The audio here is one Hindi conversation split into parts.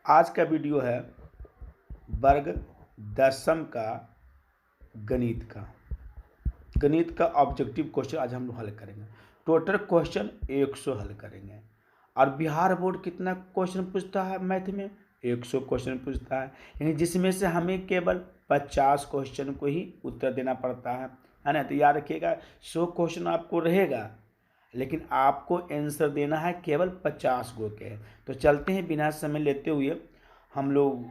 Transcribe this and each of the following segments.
आज का वीडियो है वर्ग 10वीं का गणित का ऑब्जेक्टिव क्वेश्चन आज हम लोग हल करेंगे। टोटल क्वेश्चन 100 हल करेंगे। और बिहार बोर्ड कितना क्वेश्चन पूछता है मैथ में? 100 क्वेश्चन पूछता है, यानी जिसमें से हमें केवल 50 क्वेश्चन को ही उत्तर देना पड़ता है ना। तो याद रखिएगा 100 क्वेश्चन आपको रहेगा, लेकिन आपको आंसर देना है केवल 50 गो के। तो चलते हैं बिना समय लेते हुए हम लोग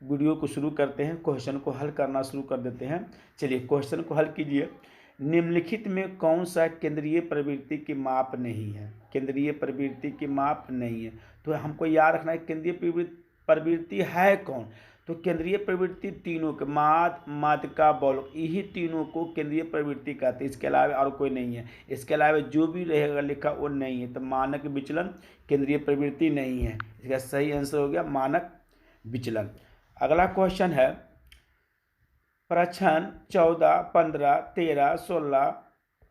वीडियो को शुरू करते हैं, क्वेश्चन को हल करना शुरू कर देते हैं। चलिए क्वेश्चन को हल कीजिए। निम्नलिखित में कौन सा केंद्रीय प्रवृत्ति की माप नहीं है? केंद्रीय प्रवृत्ति की माप नहीं है, तो हमको याद रखना है केंद्रीय प्रवृत्ति है कौन। तो केंद्रीय प्रवृत्ति तीनों के माद, माध्यिका, बौलक, यही तीनों को केंद्रीय प्रवृत्ति कहते हैं। इसके अलावा और कोई नहीं है। इसके अलावा जो भी रहेगा लिखा वो नहीं है। तो मानक विचलन केंद्रीय प्रवृत्ति नहीं है। इसका सही आंसर हो गया मानक विचलन। अगला क्वेश्चन है प्रश्न 14, 15, 13, 16,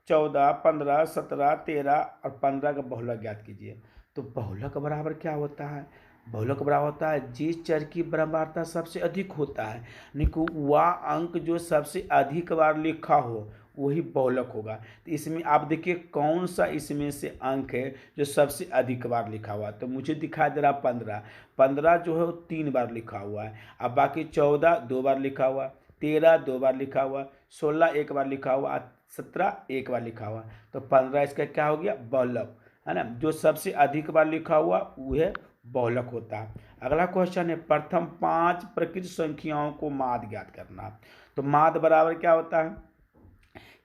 14, 15, 17, 13 और 15 का बहुलक ज्ञात कीजिए। तो बहुलक बराबर क्या होता है? बहुलक बराबर होता है जिस चर की बराबरता सबसे अधिक होता है, यानी कि वह अंक जो सबसे अधिक बार लिखा हो वही बहुलक होगा। तो इसमें आप देखिए कौन सा इसमें से अंक है जो सबसे अधिक बार लिखा हुआ है। तो मुझे दिखाई दे रहा 15। 15 जो है वो 3 बार लिखा हुआ है। अब बाकी 14 2 बार लिखा हुआ, 13 2 बार लिखा हुआ, 16 1 बार लिखा हुआ, 17 1 बार लिखा हुआ। तो 15 इसका क्या हो गया? बहुलक, है ना। जो सबसे अधिक बार लिखा हुआ वह बहुलक होता है। अगला क्वेश्चन है प्रथम 5 प्रकृत संख्याओं को माद ज्ञात करना। तो माद बराबर क्या होता है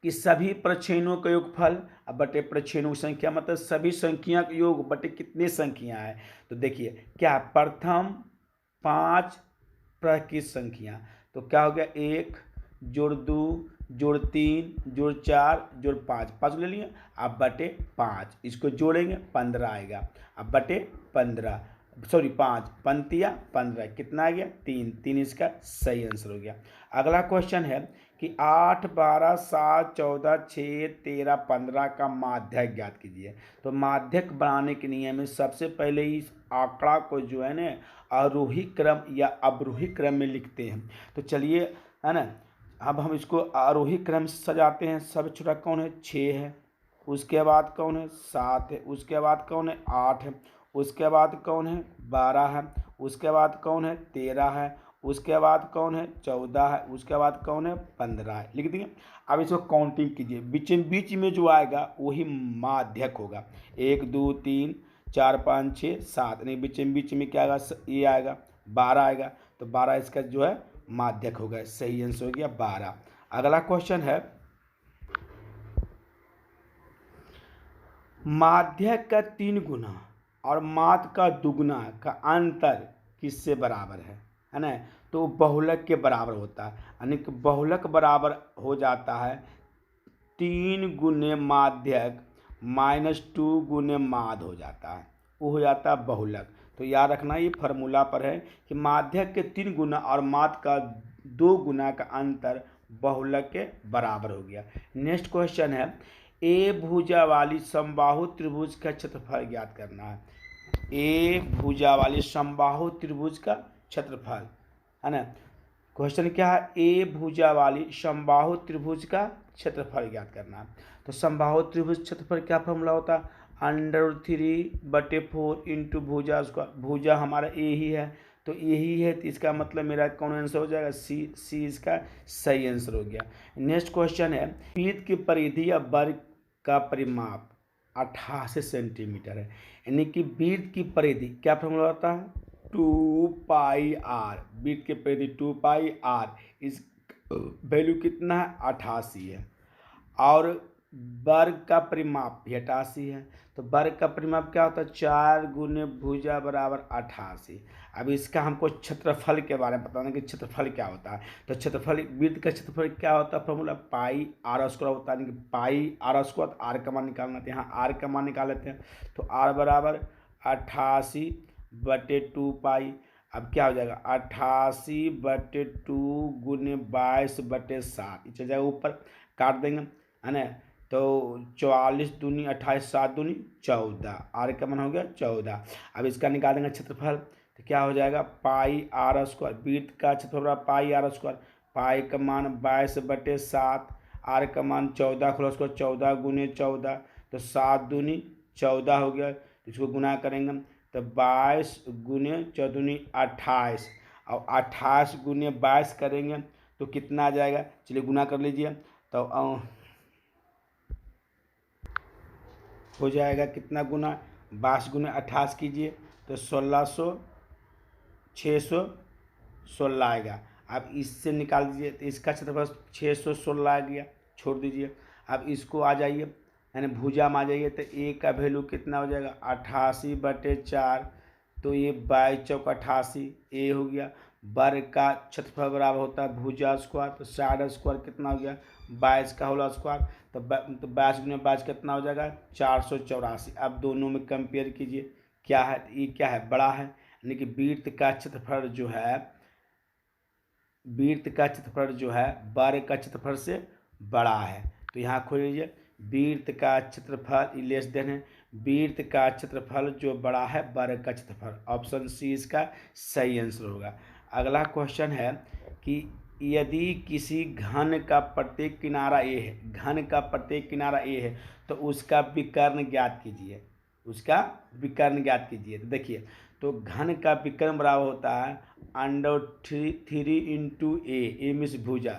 कि सभी प्रच्छेदों का योगफल बटे प्रच्छेदों की संख्या, मतलब सभी संख्या का योग बटे कितनी संख्या है। तो देखिए क्या प्रथम 5 प्रकृत संख्या, तो क्या हो गया 1 जोड़ 2 जोड़ 3 जोड़ 4 जोड़ 5, 5 ले लिए। अब बटे 5 इसको जोड़ेंगे 15 आएगा। अब बटे 15 सॉरी 5 पंतिया 15 कितना आ गया? 3 इसका सही आंसर हो गया। अगला क्वेश्चन है कि 8, 12, 7, 14, 6, 13, 15 का माध्यक ज्ञात कीजिए। तो माध्यक बनाने के नियम में सबसे पहले इस आंकड़ा को जो है ना आरोही क्रम या अवरोही क्रम में लिखते हैं। तो चलिए, है ना, अब हम इसको आरोही क्रम से सजाते हैं। सबसे छोटा कौन है? 6 है। उसके बाद कौन है? 7 है। उसके बाद कौन है? 8 है। उसके बाद कौन है? 12 है। उसके बाद कौन है? 13 है। उसके बाद कौन है? 14 है। उसके बाद कौन है? 15 है। लिख दिए। अब इसको काउंटिंग कीजिए, बीच में जो आएगा वही माध्यक होगा। 1 2 3 4 5 6 7, नहीं बीच में क्या आएगा? ये आएगा 12 आएगा। तो 12 इसका जो है माध्यक होगा। सही आंसर हो गया 12। अगला क्वेश्चन है माध्यक का 3 गुना और माध्य का दुगुना का अंतर किससे बराबर है ना। तो बहुलक के बराबर होता है, यानी कि बहुलक बराबर हो जाता है 3 गुने माध्यक -2 गुने माध्य हो जाता है, वो हो जाता है बहुलक। तो याद रखना ये फार्मूला पर है कि माध्यक के 3 गुना और माध्य का 2 गुना का अंतर बहुलक के बराबर हो गया। नेक्स्ट क्वेश्चन है ए भुजा वाली समबाहु त्रिभुज का क्षेत्रफल ज्ञात करना है। ए भुजा वाली समबाहु त्रिभुज का क्षेत्रफल, है ना। क्वेश्चन क्या है? ए भुजा वाली समबाहु त्रिभुज का क्षेत्रफल ज्ञात करना है। तो समबाहु त्रिभुज क्षेत्रफल क्या फॉर्मूला होता है? √3/4 इंटू भुजा स्क्वायर। भुजा हमारा ए ही है, तो यही है, तो इसका मतलब मेरा कौन आंसर हो जाएगा? सी इसका सही आंसर हो गया। नेक्स्ट क्वेश्चन है वृत्त की परिधि या वर्ग का परिमाप 88 सेंटीमीटर है, यानी कि वृत्त की परिधि क्या फॉर्मूला होता है? 2πr। वृत्त की परिधि 2πr, इस वैल्यू कितना है? 88 है। और वर्ग का परिमाप भी 88 है। तो वर्ग का परिमाप क्या होता है? 4 गुने भुजा बराबर 88। अब इसका हमको क्षेत्रफल के बारे में बताना कि क्षेत्रफल क्या होता है। तो क्षेत्रफल वृत्त का क्षेत्रफल क्या होता है? फॉर्मूला πr² होता है, यानी कि πr²। आर का मान निकालना था, यहाँ आर का मान निकाल लेते हैं। तो आर बराबर 88/2π। अब क्या हो जाएगा? 88/2 गुने 22/7, चल जाएगा ऊपर, काट देंगे, है ना। तो 44 दूनी 28, 7 दूनी 14, आर का मान हो गया 14। अब इसका निकाल देंगे क्षेत्रफल, तो क्या हो जाएगा पाई आर स्क्वायर, वृत्त का क्षेत्रफल पाई आर स्क्वायर, पाई का मान 22/7, आर का मान 14 खुला स्क्वायर 14 गुने 14, तो 7 दूनी 14 हो गया। तो इसको गुना करेंगे तो 22 गुने 14 दूनी 28, और 28 गुने 22 करेंगे तो कितना आ जाएगा, चलिए गुना कर लीजिए। तो हो जाएगा कितना गुना, 22 गुने 28 कीजिए तो 1600, 616 आएगा। अब इससे निकाल दीजिए तो इसका क्षेत्रफल 616 आ गया, छोड़ दीजिए। अब इसको आ जाइए यानी भुजा में आ जाइए तो ए का वैल्यू कितना हो जाएगा 88/4, तो ये 22 चौक 88 ए हो गया। वर्ग का क्षेत्रफल बराबर होता है भुजा स्क्वायर, तो 60 स्क्वायर कितना हो गया 22 का होल स्क्वायर, तो 22 गुने 22 कितना हो जाएगा 484। अब दोनों में कंपेयर कीजिए क्या है, तो ये क्या है बड़ा है, यानी कि वृत्त का क्षेत्रफल जो है, वृत्त का क्षेत्रफल जो है वर्ग का क्षेत्रफल से बड़ा है। तो यहाँ खोल लीजिए वृत्त का क्षेत्रफल लेस देन है, वृत्त का क्षेत्रफल जो बड़ा है वर्ग का क्षेत्रफल, ऑप्शन सी इसका सही आंसर होगा। अगला क्वेश्चन है कि यदि किसी घन का प्रत्येक किनारा ए है, घन का प्रत्येक किनारा ए है तो उसका विकर्ण ज्ञात कीजिए, उसका विकर्ण ज्ञात कीजिए। तो देखिए तो घन का विकर्ण बराबर होता है √3 इंटू ए मीन्स भुजा,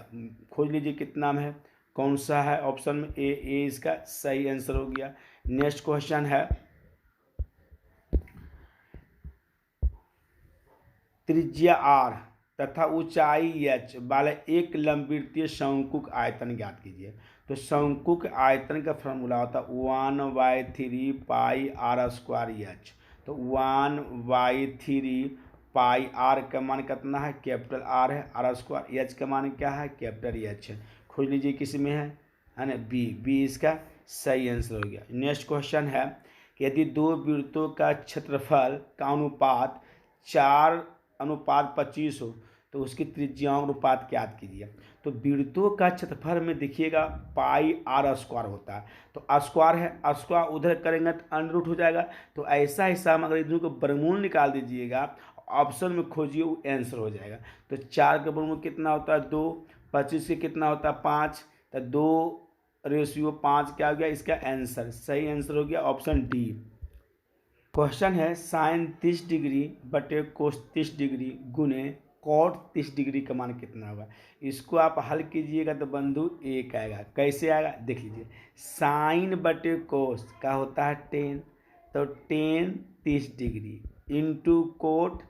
खोज लीजिए कितना में है, कौन सा है ऑप्शन में ए इसका सही आंसर हो गया। नेक्स्ट क्वेश्चन है त्रिज्या आर तथा ऊंचाई एच वाले एक लंबवृत्तीय शंकुक आयतन ज्ञात कीजिए। तो शंकुक आयतन का फॉर्मूला होता है 1/3 पाई आर स्क्वायर एच, तो 1/3 पाई आर का मान कितना है कैपिटल आर है, आर स्क्वायर, एच का मान क्या है कैपिटल एच है। खोज लीजिए किस में है ना बी इसका सही आंसर हो गया। नेक्स्ट क्वेश्चन है कि यदि दो वृत्तों का क्षेत्रफल का अनुपात 4:25 हो तो उसकी त्रिज्याओं अनुपात ज्ञात कीजिए। तो वृत्तों का क्षेत्रफल में देखिएगा पाई आर स्क्वायर होता है, तो स्क्वायर है स्क्वायर उधर करेंगे तो अंडर रूट हो जाएगा, तो ऐसा हिसाब अगर इधर को वर्गमूल निकाल दीजिएगा ऑप्शन में खोजिए वो आंसर हो जाएगा। तो 4 का वर्गमूल कितना होता है 2, 25 के कितना होता है 5, तो 2:5 क्या हो गया इसका आंसर, सही आंसर हो गया ऑप्शन डी। क्वेश्चन है साइन 30 डिग्री बटे कोस 30 डिग्री गुने कॉट 30 डिग्री का मान कितना होगा। इसको आप हल कीजिएगा तो बंधु एक आएगा, कैसे आएगा देख लीजिए। साइन बटे कोस का होता है 10, तो 10 30 डिग्री इंटू कोट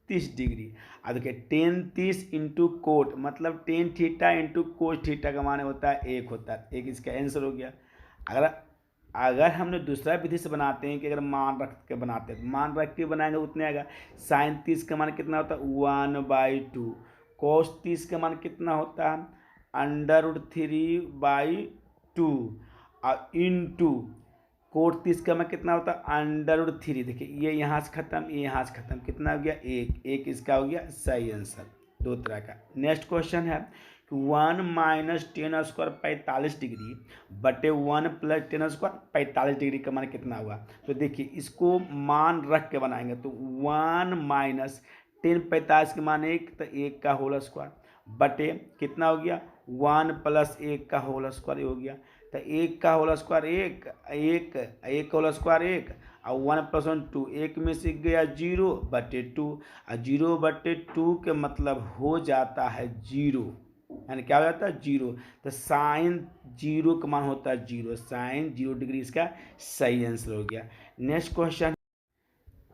30 डिग्री। अब देखिए 10 30 इंटू कोट मतलब 10 थीटा इंटू कोस थीटा का मान होता है 1 होता है, एक इसका आंसर हो गया। अगर हमने दूसरा विधि से बनाते हैं कि अगर मान रख के बनाते हैं तो मान रख के बनाएंगे उतने आएगा। साइन 30 का मान कितना होता है 1/2, कोस 30 का मान कितना होता है √3/2 और इंटू कोट 30 का मान कितना होता है √3। देखिए ये यहाँ से खत्म ये यहाँ से खत्म, कितना हो गया एक इसका हो गया सही आंसर, दो तरह का। नेक्स्ट क्वेश्चन है 1 - 10 स्क्वायर 45 डिग्री बटे 1 + 10 स्क्वायर 45 डिग्री का मान कितना हुआ। तो देखिए इसको मान रख के बनाएंगे तो 1 - 10 45 के मान 1, तो 1 का होल स्क्वायर बटे कितना हो गया 1 + 1 का होल स्क्वायर हो गया, तो 1 का होल स्क्वायर 1 होल स्क्वायर 1 और 1 + 1 2, 1 में से गया 0/2 और 0/2 के मतलब हो जाता है 0, यानी क्या हो जाता है 0, तो साइन 0 का मान होता है 0, साइन 0 डिग्री इसका सही आंसर हो गया। नेक्स्ट क्वेश्चन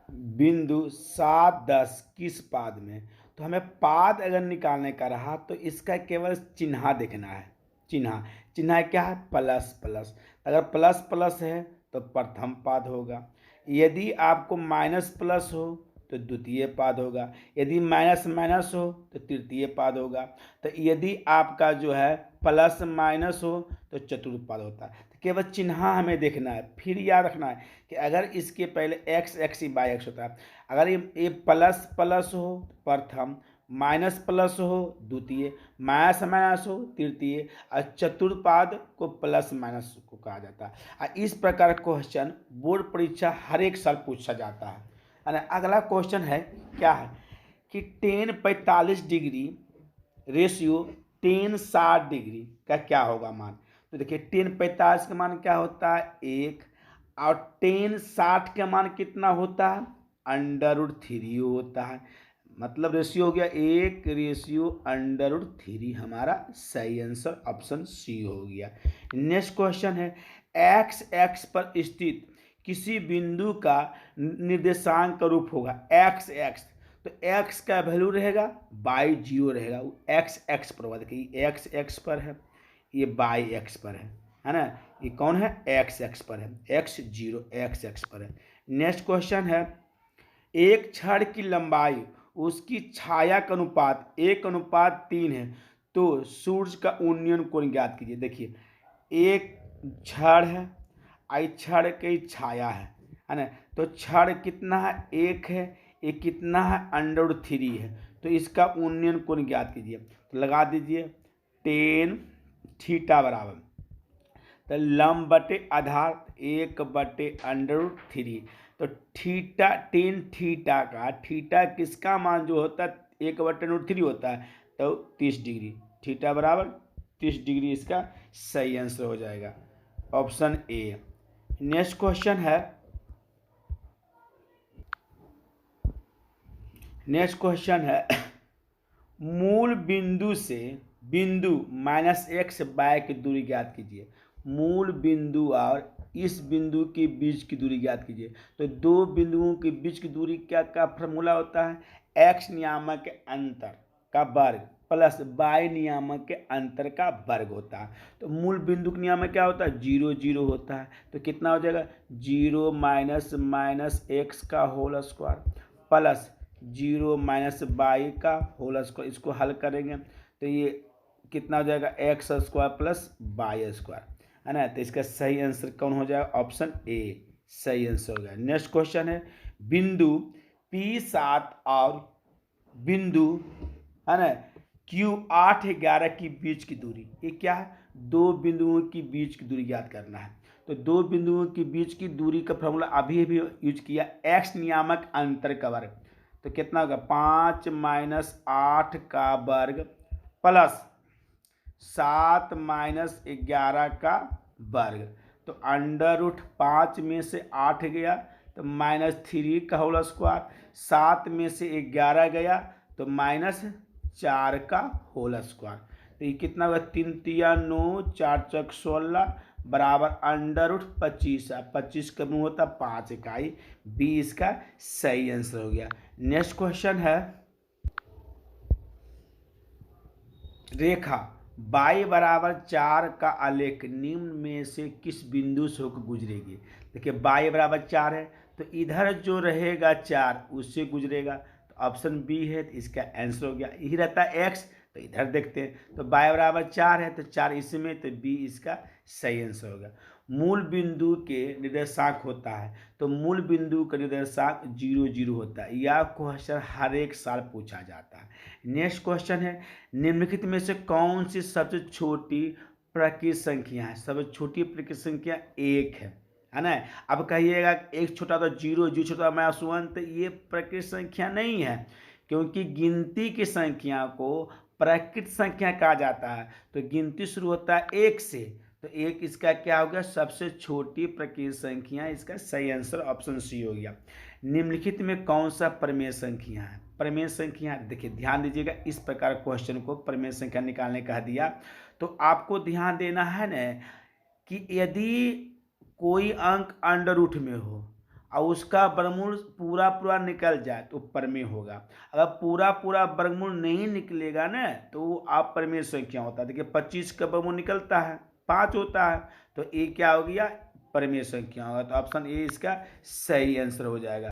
बिंदु 7 10 किस पाद में। तो हमें पाद अगर निकालने का रहा तो इसका केवल चिन्ह देखना है, चिन्ह क्या है प्लस प्लस, अगर प्लस प्लस है तो प्रथम पाद होगा, यदि आपको माइनस प्लस हो तो द्वितीय पाद होगा, यदि माइनस माइनस हो तो तृतीय पाद होगा, तो यदि आपका जो है प्लस माइनस हो तो चतुर्थ पाद होता है। तो केवल चिन्ह हमें देखना है, फिर याद रखना है कि अगर इसके पहले x y x होता है, अगर ये प्लस प्लस हो प्रथम, माइनस प्लस हो द्वितीय, माइनस माइनस हो तृतीय, और चतुर्पाद को प्लस माइनस को कहा जाता है। और इस प्रकार क्वेश्चन बोर्ड परीक्षा हर एक साल पूछा जाता है ना। अगला क्वेश्चन है क्या है कि ten 45 degree ratio ten 60 degree का क्या होगा मान। तो देखिए टेन 45 का मान क्या होता है 1, और टेन 60 का मान कितना होता है √3 होता है। मतलब रेशियो हो गया 1:√3, हमारा सही आंसर ऑप्शन सी हो गया। नेक्स्ट क्वेश्चन है एक्स एक्स पर स्थित किसी बिंदु का निर्देशांक का रूप होगा एक्स एक्स। तो x का वैल्यू रहेगा y0 रहेगा, एक्स एक्स पर होगा। देखिए एक्स एक्स पर है, ये y एक्स पर है ना। ये कौन है एक्स एक्स पर है, x0 एक्स एक्स पर है। नेक्स्ट क्वेश्चन है एक छड़ की लंबाई उसकी छाया का अनुपात 1:3 है, तो सूर्य का उन्नयन कोण ज्ञात कीजिए। देखिए एक छड़ है, आई छड़ की छाया है ना। तो छड़ कितना है 1 है, ये कितना है √3 है, तो इसका उन्नयन कोण ज्ञात कीजिए। तो लगा दीजिए टेन थीटा बराबर, तो लंब बटे आधार 1/√3। तो थीटा टेन थीटा किसका मान जो होता है 1/√3 होता है, तो 30 डिग्री। थीटा बराबर 30 डिग्री इसका सही आंसर हो जाएगा ऑप्शन ए। नेक्स्ट क्वेश्चन है मूल बिंदु से बिंदु -x बाय की दूरी ज्ञात कीजिए। मूल बिंदु और इस बिंदु के बीच की दूरी ज्ञात कीजिए। तो दो बिंदुओं के बीच की दूरी क्या का फॉर्मूला होता है x नियामक के अंतर का वर्ग प्लस y नियामक के अंतर का वर्ग होता है। तो मूल बिंदु का नियामक क्या होता है 0 0 होता है। तो कितना हो जाएगा 0 माइनस x का whole square plus 0 minus y का होल स्क्वायर। इसको हल करेंगे तो ये कितना हो जाएगा x square plus y square है ना। तो इसका सही आंसर कौन हो जाएगा ऑप्शन ए सही आंसर हो गया। नेक्स्ट क्वेश्चन है बिंदु P7 और बिंदु है ना Q8 11 के बीच की दूरी, ये क्या है दो बिंदुओं के बीच की दूरी ज्ञात करना है। तो दो बिंदुओं के बीच की दूरी का फॉर्मूला अभी भी यूज किया x नियामक अंतर का वर्ग। तो कितना होगा 5 - 8 का वर्ग प्लस 7 - 11 का वर्ग। तो √5 में से 8 गया तो -3 का होल स्क्वायर, 7 में से 11 गया तो -4 का होल स्क्वायर। तो ये कितना होगा 3 तिया 9 4 चौक 16 बराबर √25। 25 का मुँह होता 5 इकाई, 20 का सही आंसर हो गया। नेक्स्ट क्वेश्चन है रेखा y बराबर 4 का आलेख निम्न में से किस बिंदु से होकर गुजरेगी। देखिए y बराबर 4 है तो इधर जो रहेगा 4 उससे गुजरेगा। तो ऑप्शन बी है, तो इसका आंसर हो गया। यही रहता है x, तो इधर देखते हैं तो y बराबर 4 है तो 4 इसमें, तो बी इसका सही आंसर होगा। मूल बिंदु के निर्देशांक होता है, तो मूल बिंदु का निर्देशांक 0 0 होता है। यह क्वेश्चन हर एक साल पूछा जाता है। नेक्स्ट क्वेश्चन है निम्नलिखित में से कौन सी सबसे छोटी प्राकृतिक संख्या है। सबसे छोटी प्राकृतिक संख्या 1 है ना। अब कहिएगा एक छोटा तो 0 0 छोटा -1, तो ये प्राकृतिक संख्या नहीं है, क्योंकि गिनती की संख्या को प्राकृतिक संख्या कहा जाता है। तो गिनती शुरू होता है 1 से, तो 1 इसका क्या हो गया सबसे छोटी प्राकृतिक संख्या। इसका सही आंसर ऑप्शन सी हो गया। निम्नलिखित में कौन सा प्रमेय संख्या है। प्रमेय संख्या देखिए ध्यान दीजिएगा, इस प्रकार क्वेश्चन को प्रमेय संख्या निकालने कह दिया तो आपको ध्यान देना है ना कि यदि कोई अंक अंडर रूट में हो और उसका वर्गमूल पूरा निकल जाए तो प्रमेय होगा। अगर पूरा वर्गमूल नहीं निकलेगा ना तो वो अप्रमेय संख्या होता है। देखिए 25 का वर्गमूल निकलता है 5 होता है, तो ये क्या हो गया प्रमेय संख्या होगा। तो ऑप्शन ए इसका सही आंसर हो जाएगा।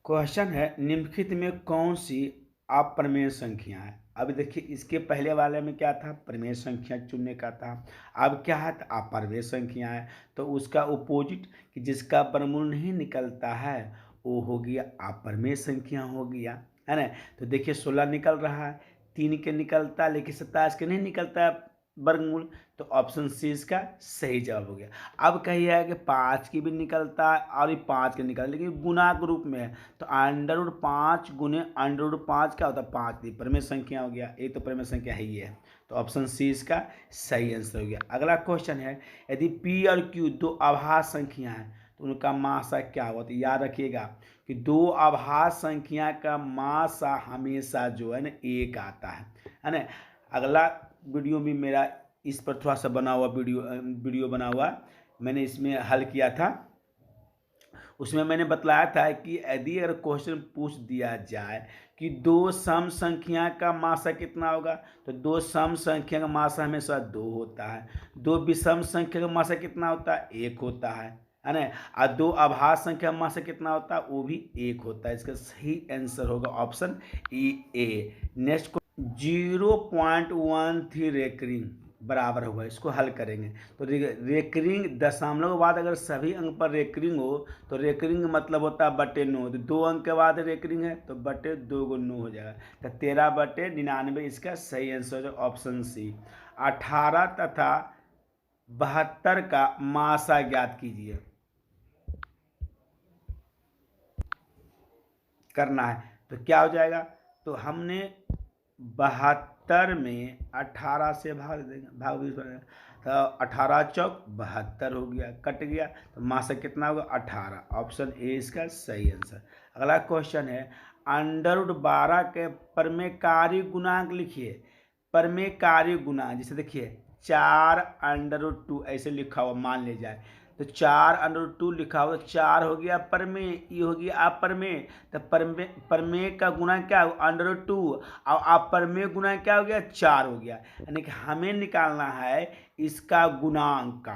क्वेश्चन है निम्नलिखित में कौन सी अप्रमेय संख्या है। अब देखिए इसके पहले वाले में क्या था प्रमेय संख्या चुनने का था, अब क्या है अप्रमेय संख्या है। तो उसका अपोजिट कि जिसका वर्गमूल नहीं निकलता है ओ हो गया अपरमेय संख्या हो गया, है ना। तो देखिए 16 निकल रहा है, 3 के निकलता है लेकिन 27 के नहीं निकलता है वर्गमूल, तो ऑप्शन सी इसका सही जवाब हो गया। अब कहिए कि 5 की भी निकलता है और ये 5 के निकलता है लेकिन गुना के रूप में है, तो √5 गुने √5 क्या होता है 5, ये परमेय संख्या हो गया, ये तो परमेय संख्या है ही है, तो ऑप्शन सी इसका सही आंसर हो गया। अगला क्वेश्चन है, यदि पी और क्यू दो अभाज्य संख्या है तो उनका मासा क्या होगा। तो याद रखिएगा कि दो अभाज्य संख्या का मासा हमेशा जो है ना 1 आता है ना। अगला वीडियो भी मेरा इस पर थोड़ा सा बना हुआ वीडियो बना हुआ, मैंने इसमें हल किया था, उसमें मैंने बतलाया था कि यदि अगर क्वेश्चन पूछ दिया जाए कि दो सम संख्या का मासा कितना होगा, तो दो सम संख्या का मासा हमेशा 2 होता है। दो विषम संख्या का मासा कितना होता है 1 होता है ना। और दो अभाज्य संख्या का मासा कितना होता है वो भी 1 होता है। इसका सही आंसर होगा ऑप्शन ए। नेक्स्ट 0.13 रेकरिंग बराबर होगा, इसको हल करेंगे। तो रेकरिंग दशमलव के बाद अगर सभी अंक पर रेकरिंग हो तो रेकरिंग मतलब होता है /9, तो 2 अंक के बाद रेकरिंग है तो /2 हो जाएगा, तो 13/99 इसका सही आंसर है ऑप्शन सी। 18 तथा 72 का मासा ज्ञात कीजिए, करना है तो क्या हो जाएगा। तो हमने 72 में 18 से भाग देंगे, भाग 20 बनेगा, तो 18 चौक 72 हो गया, कट गया, तो मासा कितना होगा 18, ऑप्शन ए इसका सही आंसर। अगला क्वेश्चन है, √12 के परमेयकारी गुणांक लिखिए। परमेयकारी गुणांक जैसे देखिए 4√2 ऐसे लिखा हुआ मान ले जाए, तो 4√2 लिखा हुआ, 4 हो गया परमेय, ये हो गया अपरमेय, तो परमेय का गुणा क्या हो √2 और अपरमेय गुणा क्या हो गया 4 हो गया, यानी कि हमें निकालना है इसका गुणांक का।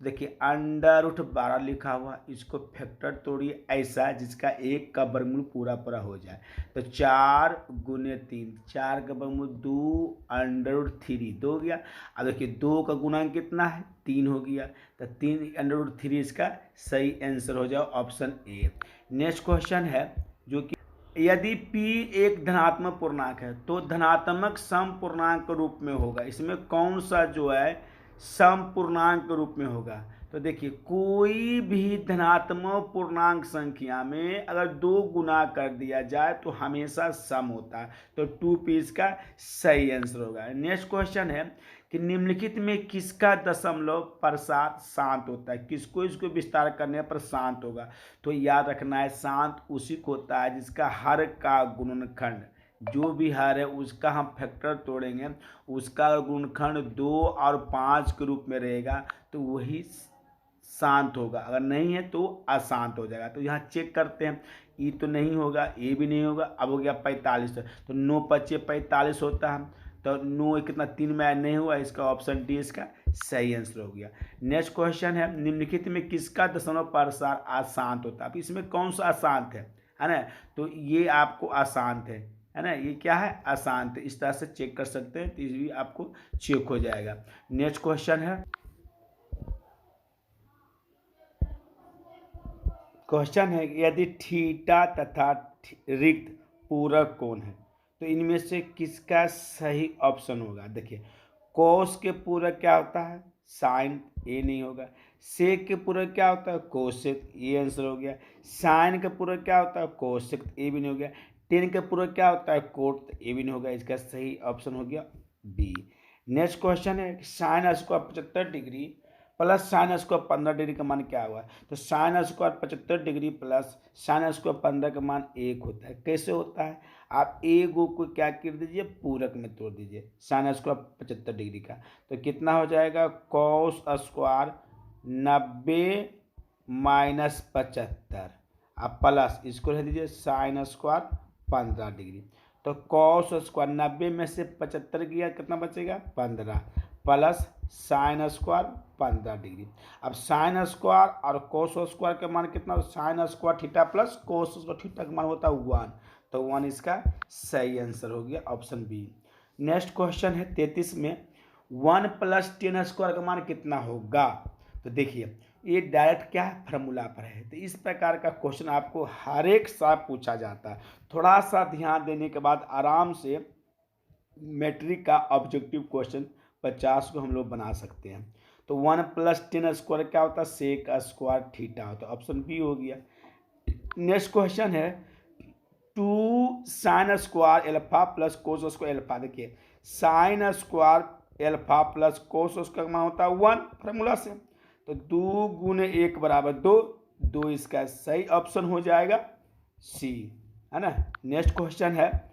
तो देखिए √12 लिखा हुआ, इसको फैक्टर तोड़िए ऐसा जिसका 1 का वर्गमूल पूरा पूरा हो जाए, तो 4 गुने 3, 4 का वर्गमूल 2 √3 हो गया। अब देखिए 2 का गुणांक कितना है 3 हो गया, तो 3 √3 इसका सही आंसर हो जाए ऑप्शन ए। नेक्स्ट क्वेश्चन है जो कि यदि p एक धनात्मक पूर्णांक है तो धनात्मक सम पूर्णांक के रूप में होगा, इसमें कौन सा जो है सम पूर्णांक के रूप में होगा। तो देखिए कोई भी धनात्मक पूर्णांक संख्या में अगर 2 गुना कर दिया जाए तो हमेशा सम होता है, तो 2p इसका सही आंसर होगा। नेक्स्ट क्वेश्चन है कि निम्नलिखित में किसका दशमलव प्रसार शांत होता है, किसको इसको विस्तार करने पर शांत होगा। तो याद रखना है शांत उसी को होता है जिसका हर का गुणनखंड, जो भी हर है उसका हम फैक्टर तोड़ेंगे, उसका गुणनखंड 2 और 5 के रूप में रहेगा तो वही शांत होगा, अगर नहीं है तो अशांत हो जाएगा। तो यहाँ चेक करते हैं, ई तो नहीं होगा, ए भी नहीं होगा, अब हो गया 45, तो 9 × 5 = 45 होता है, तो 9 कितना 3 में ऐड नहीं हुआ, इसका ऑप्शन डी इसका सही आंसर हो गया। नेक्स्ट क्वेश्चन है, निम्नलिखित में किसका दशमलव प्रसार अशांत होता है। अब इसमें कौन सा अशांत है ना, तो ये आपको अशांत है ना, ये क्या है अशांत, इस तरह से चेक कर सकते हैं, तो ये भी आपको चेक हो जाएगा। नेक्स्ट क्वेश्चन है, यदि थीटा तथा रिक्त पूरक कोण है तो इनमें से किसका सही ऑप्शन होगा। देखिए कोस के पूरक क्या होता है साइन, ए नहीं होगा। सेक के पूरक क्या होता है कोसेक, ये आंसर हो गया। साइन के पूरक क्या होता है कोसेक, ए भी नहीं हो गया। टेन के पूरक क्या होता है कोट, ए भी नहीं होगा, इसका सही ऑप्शन हो गया बी। नेक्स्ट क्वेश्चन है sine square 75 degree plus sine square 15 degree का मान क्या हुआ। तो sine square 75 degree plus sine square 15 का मान 1 होता है। कैसे होता है, आप ए को क्या कर दीजिए पूरक में तोड़ दीजिए साइन स्क्वायर 75 डिग्री का, तो कितना हो जाएगा कॉस स्क्वायर 90 - 75 अब प्लस इसको रख दीजिए साइन स्क्वायर 15 डिग्री, तो कॉस स्क्वायर 90 में से 75 गया कितना बचेगा 15 प्लस साइन स्क्वायर 15 डिग्री। अब साइन स्क्वायर और कोस स्क्वायर का मान कितना, sine square theta plus cos square theta का मान होता है 1, तो 1 इसका सही आंसर हो गया ऑप्शन बी। नेक्स्ट क्वेश्चन है 33 में 1 + 10 स्क्वायर का मान कितना होगा। तो देखिए ये डायरेक्ट क्या है, फार्मूला पर है। तो इस प्रकार का क्वेश्चन आपको हर एक साल पूछा जाता है। थोड़ा सा ध्यान देने के बाद आराम से मैट्रिक का ऑब्जेक्टिव क्वेश्चन 50 को हम लोग बना सकते हैं। तो 1 + 10 स्क्वायर क्या होता है, सेक स्क्वायर थीटा होता है, ऑप्शन बी हो गया। नेक्स्ट क्वेश्चन है 2 sine square alpha plus cos square alpha. देखिए sine square alpha plus cos square मान होता है 1 फार्मूला से। तो 2 गुने 1 बराबर 2, 2 इसका सही ऑप्शन हो जाएगा सी, है ना। नेक्स्ट क्वेश्चन है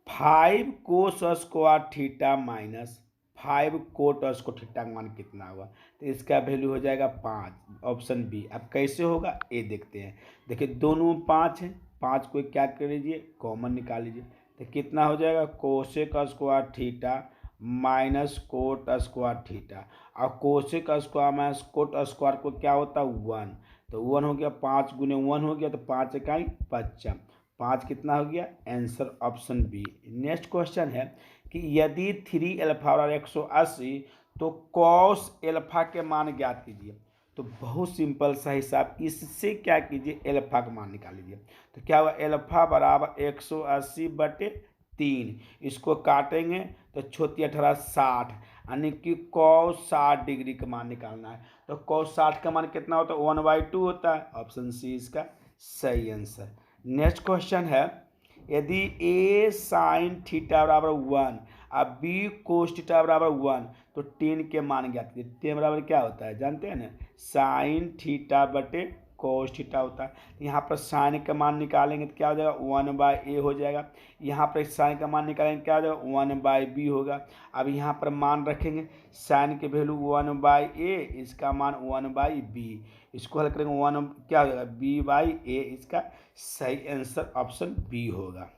5 cos square theta minus 5 coat square theta का मान कितना होगा। तो इसका वैल्यू हो जाएगा 5, ऑप्शन बी। अब कैसे होगा ये देखते हैं। देखिए दोनों 5 हैं, 5 को क्या कर लीजिए, कॉमन निकाल लीजिए। तो कितना हो जाएगा, cosec square theta minus cot square theta. और cosec square minus cot square को क्या होता है 1। तो 1 हो गया, 5 गुने 1 हो गया, तो 5 इकाई 5, 5 कितना हो गया, answer option B. Next question है कि यदि 3 अल्फा और 180 तो कॉस एल्फा के मान ज्ञात कीजिए। तो बहुत सिंपल सा हिसाब, इससे क्या कीजिए, एल्फा का मान निकाल लीजिए। तो क्या हुआ, एल्फा बराबर 180/3, इसको काटेंगे तो 18 60, यानी कि कॉस 60 डिग्री का मान निकालना है। तो कॉस 60 का मान कितना होता है, 1/2 होता है, ऑप्शन सी इसका सही आंसर। नेक्स्ट क्वेश्चन है यदि a साइन थीटा बराबर 1 और b कोस थीटा बराबर 1 तो tan के मान ज्ञात कीजिए। tan बराबर क्या होता है जानते हैं ना, साइन थीटा बटे कोस थीटा होता है। यहाँ पर साइन का मान निकालेंगे तो क्या हो जाएगा, 1/a हो जाएगा। यहाँ पर साइन का मान निकालेंगे क्या हो जाएगा, 1/b होगा। अब यहाँ पर मान रखेंगे, साइन के वैल्यू 1/a, इसका मान 1/b, इसको हल करेंगे 1 क्या हो जाएगा, b/a, इसका सही आंसर ऑप्शन बी होगा।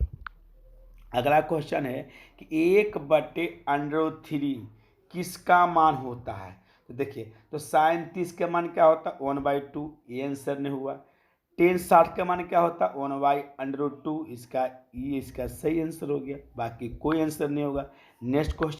अगला क्वेश्चन है कि 1/√3 किसका मान होता है। तो देखिए तो साइन 30 का मान क्या होता है, 1/2, ये आंसर नहीं हुआ। tan 60 का मान क्या होता है, 1/√2, इसका सही आंसर हो गया, बाकी कोई आंसर नहीं होगा। Next question